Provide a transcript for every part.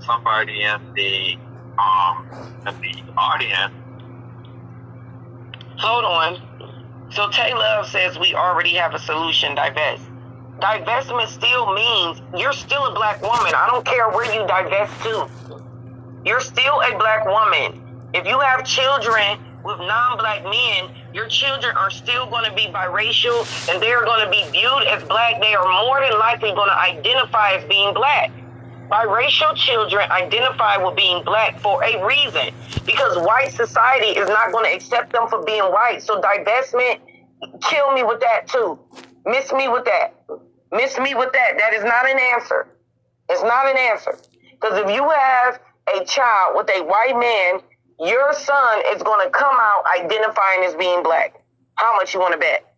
somebody in the audience. Hold on. So Tay Love says we already have a solution, divest. Divestment still means you're still a black woman. I don't care where you divest to. You're still a black woman. If you have children with non-black men, your children are still going to be biracial and they're going to be viewed as black. They are more than likely going to identify as being black. Biracial children identify with being black for a reason, because white society is not going to accept them for being white. So divestment, kill me with that too. Miss me with that. Miss me with that. That is not an answer. It's not an answer. Because if you have a child with a white man, your son is going to come out identifying as being black. How much you want to bet?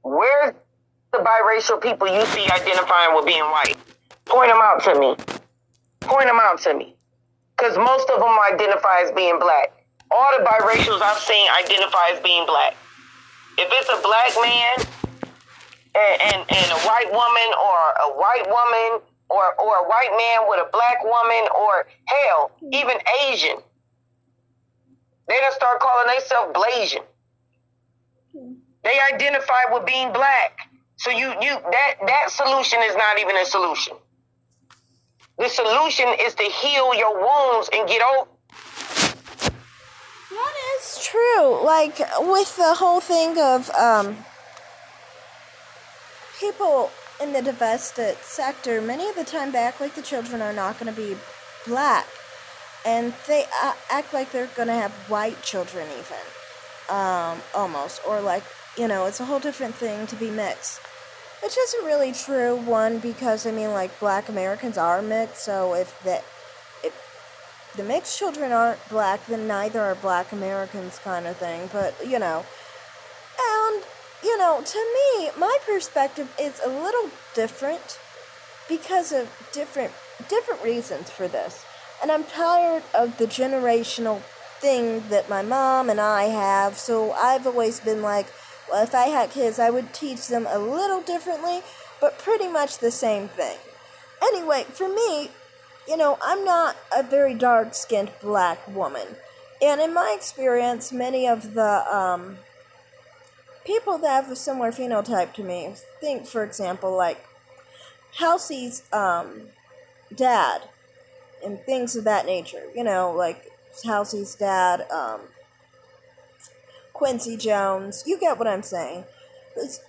Where's the biracial people you see identifying with being white? Point them out to me. Point them out to me. Because most of them identify as being black. All the biracials I've seen identify as being black. If it's a black man and a white woman, or a white woman, or a white man with a black woman, or hell, even Asian, they done start calling themselves Blasian. They identify with being black. So that solution is not even a solution. The solution is to heal your wounds and get over. That is true. Like, with the whole thing of people in the divested sector, many of the time they act like the children are not going to be black. And they act like they're going to have white children even. Almost. Or like, it's a whole different thing to be mixed. Which isn't really true, one, because, like, black Americans are mixed, so if the mixed children aren't black, then neither are black Americans kind of thing, but, and, to me, my perspective is a little different because of different reasons for this, and I'm tired of the generational thing that my mom and I have, so I've always been like, well, if I had kids, I would teach them a little differently, but pretty much the same thing. Anyway, for me, I'm not a very dark-skinned black woman. And in my experience, many of the people that have a similar phenotype to me, think, for example, like Halsey's dad and things of that nature. Like Halsey's dad, Quincy Jones, you get what I'm saying. This,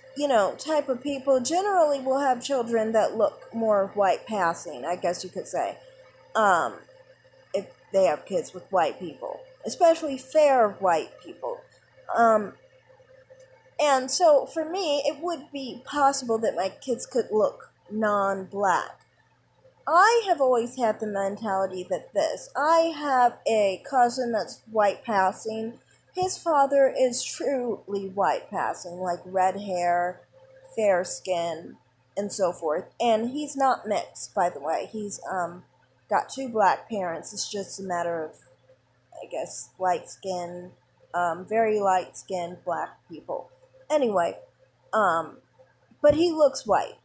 type of people generally will have children that look more white passing, I guess you could say, if they have kids with white people, especially fair white people. And so for me, it would be possible that my kids could look non-black. I have always had the mentality that I have a cousin that's white passing. His father is truly white passing, like red hair, fair skin, and so forth. And he's not mixed, by the way. He's got two black parents. It's just a matter of, I guess, light skin, very light skinned black people. Anyway, but he looks white.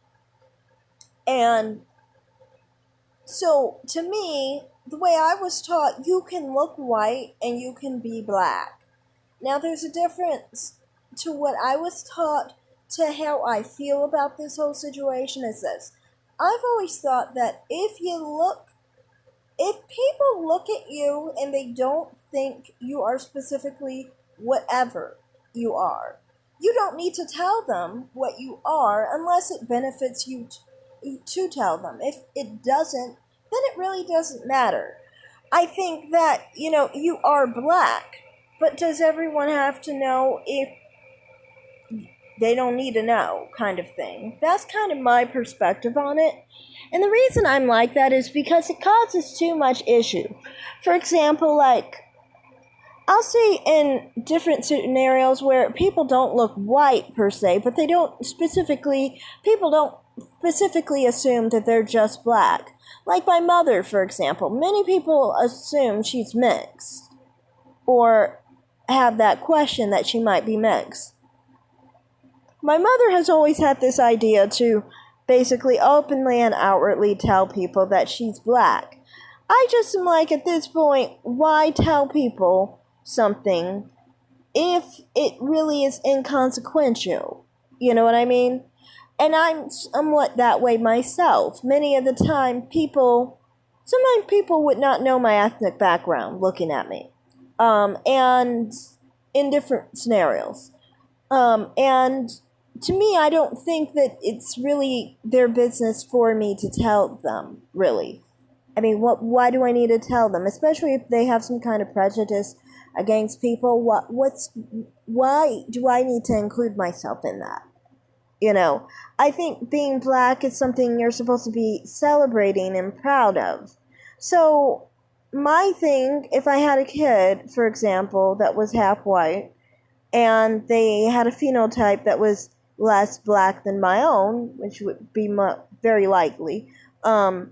And so, to me, the way I was taught, you can look white and you can be black. Now, there's a difference to what I was taught to how I feel about this whole situation is this. I've always thought that if people look at you and they don't think you are specifically whatever you are, you don't need to tell them what you are unless it benefits you to tell them. If it doesn't, then it really doesn't matter. I think that, you are black. But does everyone have to know if they don't need to know, kind of thing? That's kind of my perspective on it. And the reason I'm like that is because it causes too much issue. For example, like, I'll see in different scenarios where people don't look white per se, but people don't specifically assume that they're just black. Like my mother, for example. Many people assume she's mixed. Or have that question that she might be mixed. My mother has always had this idea to basically openly and outwardly tell people that she's black. I just am like, at this point, why tell people something if it really is inconsequential? You know what I mean? And I'm somewhat that way myself. Many of the time, sometimes people would not know my ethnic background looking at me. And in different scenarios. And to me, I don't think that it's really their business for me to tell them, really. I mean, why do I need to tell them? Especially if they have some kind of prejudice against people. Why do I need to include myself in that? I think being black is something you're supposed to be celebrating and proud of. So, my thing, if I had a kid, for example, that was half white, and they had a phenotype that was less black than my own, which would be very likely, I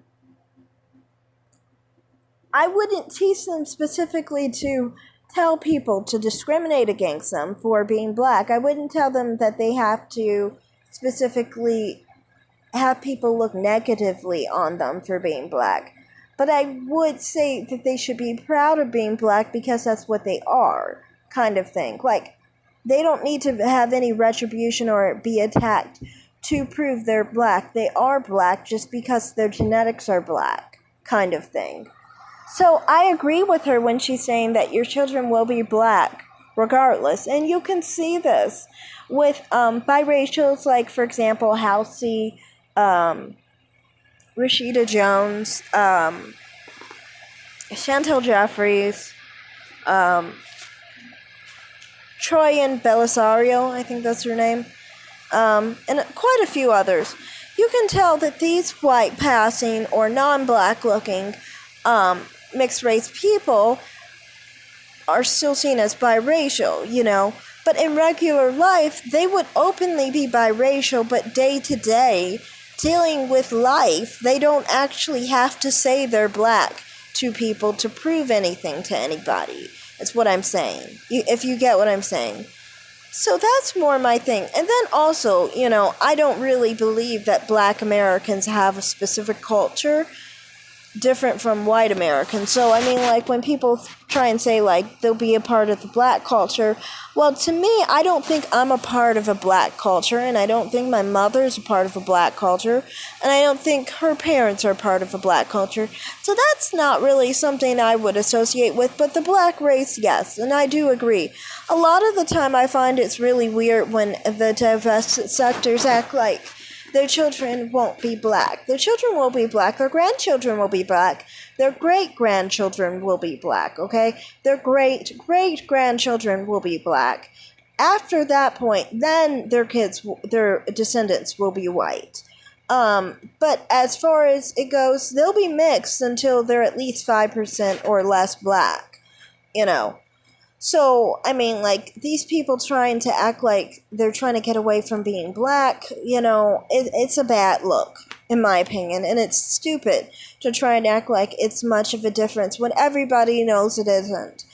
wouldn't teach them specifically to tell people to discriminate against them for being black. I wouldn't tell them that they have to specifically have people look negatively on them for being black. But I would say that they should be proud of being black because that's what they are, kind of thing. Like, they don't need to have any retribution or be attacked to prove they're black. They are black just because their genetics are black, kind of thing. So I agree with her when she's saying that your children will be black regardless. And you can see this with biracials, like, for example, Halsey, Rashida Jones, Chantel Jeffries, Troyan Belisario, I think that's her name, and quite a few others. You can tell that these white passing or non-black looking mixed race people are still seen as biracial, but in regular life they would openly be biracial, but day to day dealing with life, they don't actually have to say they're black to people to prove anything to anybody. That's what I'm saying, if you get what I'm saying. So that's more my thing. And then also, I don't really believe that black Americans have a specific culture different from white Americans. So, I mean, like, when people try and say, like, they'll be a part of the black culture, well, to me, I don't think I'm a part of a black culture, and I don't think my mother's a part of a black culture, and I don't think her parents are part of a black culture. So that's not really something I would associate with, but the black race, yes, and I do agree. A lot of the time I find it's really weird when the divested sectors act like their children won't be black. Their children will be black. Their grandchildren will be black. Their great-grandchildren will be black, okay? Their great-great-grandchildren will be black. After that point, then their descendants will be white. But as far as it goes, they'll be mixed until they're at least 5% or less black, So, I mean, like, these people trying to act like they're trying to get away from being black, it's a bad look, in my opinion, and it's stupid to try and act like it's much of a difference when everybody knows it isn't,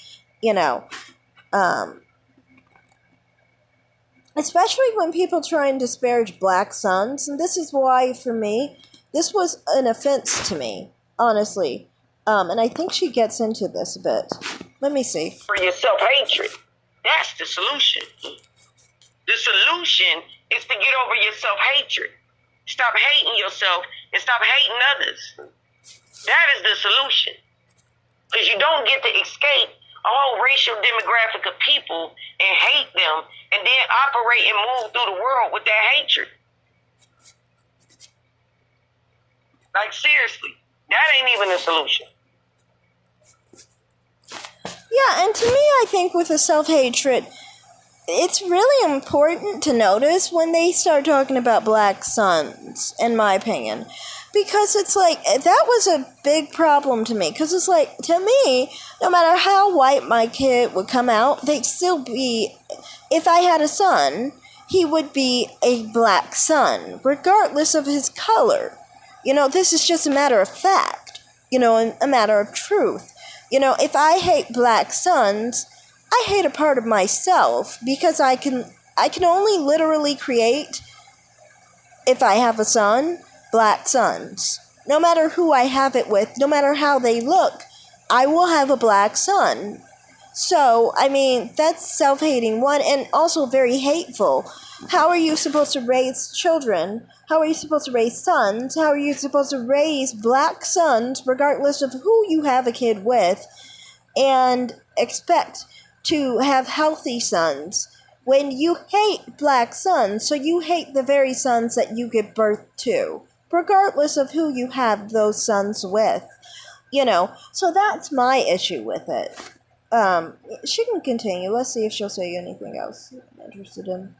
especially when people try and disparage black sons, and this is why, for me, this was an offense to me, honestly. And I think she gets into this a bit. Let me see. For your self-hatred. That's the solution. The solution is to get over your self-hatred. Stop hating yourself and stop hating others. That is the solution. Because you don't get to escape a whole racial demographic of people and hate them and then operate and move through the world with that hatred. Like, seriously, that ain't even a solution. Yeah, and to me, I think with the self-hatred, it's really important to notice when they start talking about black sons, in my opinion. Because it's like, that was a big problem to me. Because it's like, to me, no matter how white my kid would come out, they'd still be, if I had a son, he would be a black son, regardless of his color. This is just a matter of fact, a matter of truth. If I hate black sons, I hate a part of myself because I can only literally create if I have a son, black sons. No matter who I have it with, no matter how they look, I will have a black son. So, I mean, that's self-hating one, and also very hateful. How are you supposed to raise children? How are you supposed to raise sons? How are you supposed to raise black sons, regardless of who you have a kid with, and expect to have healthy sons when you hate black sons? So you hate the very sons that you give birth to, regardless of who you have those sons with. So that's my issue with it. She can continue. Let's see if she'll say anything else I'm interested in.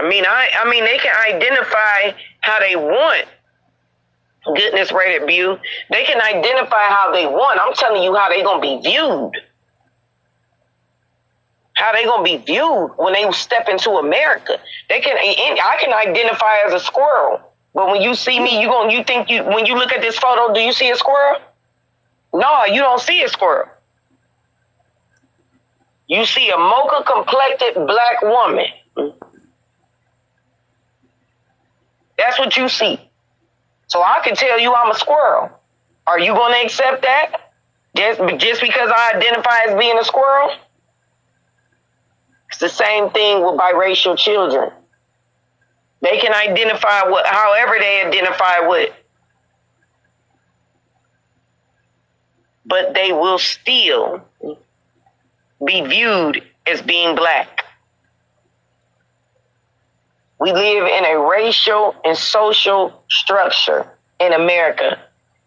I mean, they can identify how they want. Goodness rated view. They can identify how they want. I'm telling you how they gonna be viewed. How they gonna be viewed when they step into America. I can identify as a squirrel, but when you see me, when you look at this photo, do you see a squirrel? No, you don't see a squirrel. You see a mocha complected black woman. That's what you see. So I can tell you I'm a squirrel. Are you going to accept that? Just because I identify as being a squirrel? It's the same thing with biracial children. They can identify however they identify with. But they will still be viewed as being black. We live in a racial and social structure in America.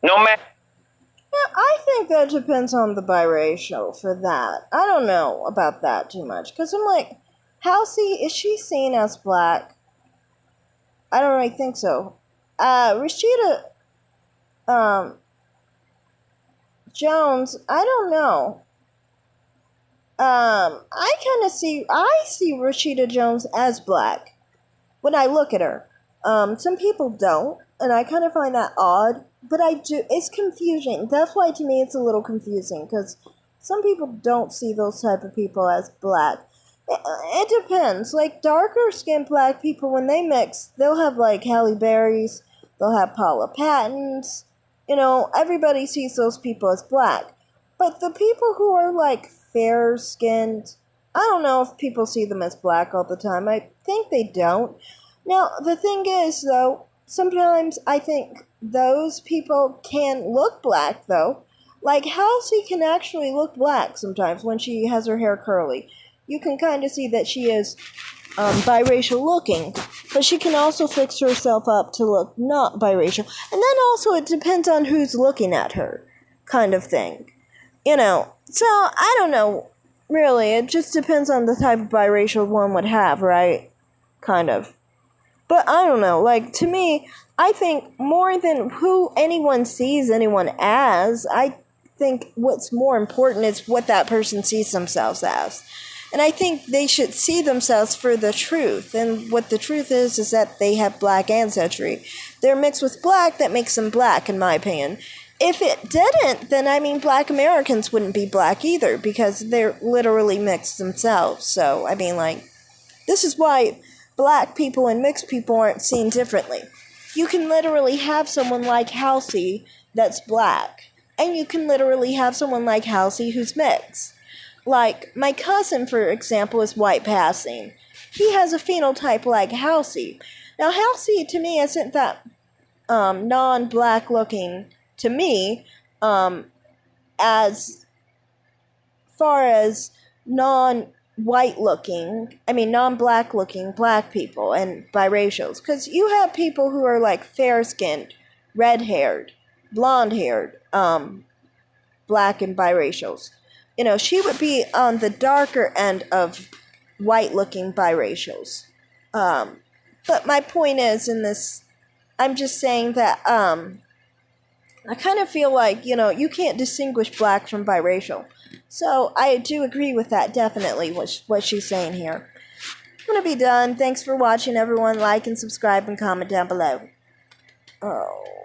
No matter. Yeah, I think that depends on the biracial for that. I don't know about that too much. Because I'm like, Halsey, is she seen as black? I don't really think so. Rashida Jones, I don't know. I see Rashida Jones as black when I look at her. Some people don't, and I kind of find that odd, but I do. It's confusing. That's why to me it's a little confusing, because some people don't see those type of people as black. It depends. Like, darker skinned black people, when they mix, they'll have like Halle Berry's, they'll have Paula Patton's. Everybody sees those people as black. But the people who are like fair skinned, I don't know if people see them as black all the time. I think they don't. Now, the thing is, though, sometimes I think those people can look black, though. Like, Halsey can actually look black sometimes when she has her hair curly. You can kind of see that she is biracial looking, but she can also fix herself up to look not biracial. And then also it depends on who's looking at her, kind of thing. So I don't know, really. It just depends on the type of biracial one would have, right? Kind of. But I don't know, like, to me, I think more than who anyone sees anyone as, I think what's more important is what that person sees themselves as. And I think they should see themselves for the truth. And what the truth is that they have black ancestry. They're mixed with black, that makes them black, in my opinion. If it didn't, then, black Americans wouldn't be black either, because they're literally mixed themselves. So, this is why black people and mixed people aren't seen differently. You can literally have someone like Halsey that's black. And you can literally have someone like Halsey who's mixed. Like, my cousin, for example, is white passing. He has a phenotype like Halsey. Now, Halsey, to me, isn't that non-black looking to me, as far as non-white looking, non-black looking black people and biracials. Because you have people who are, like, fair-skinned, red-haired, blonde-haired, black and biracials. She would be on the darker end of white-looking biracials. But my point is, in this, I'm just saying that, I kind of feel like, you can't distinguish black from biracial. So I do agree with that, definitely, what she's saying here. I'm going to be done. Thanks for watching, everyone. Like and subscribe and comment down below. Oh.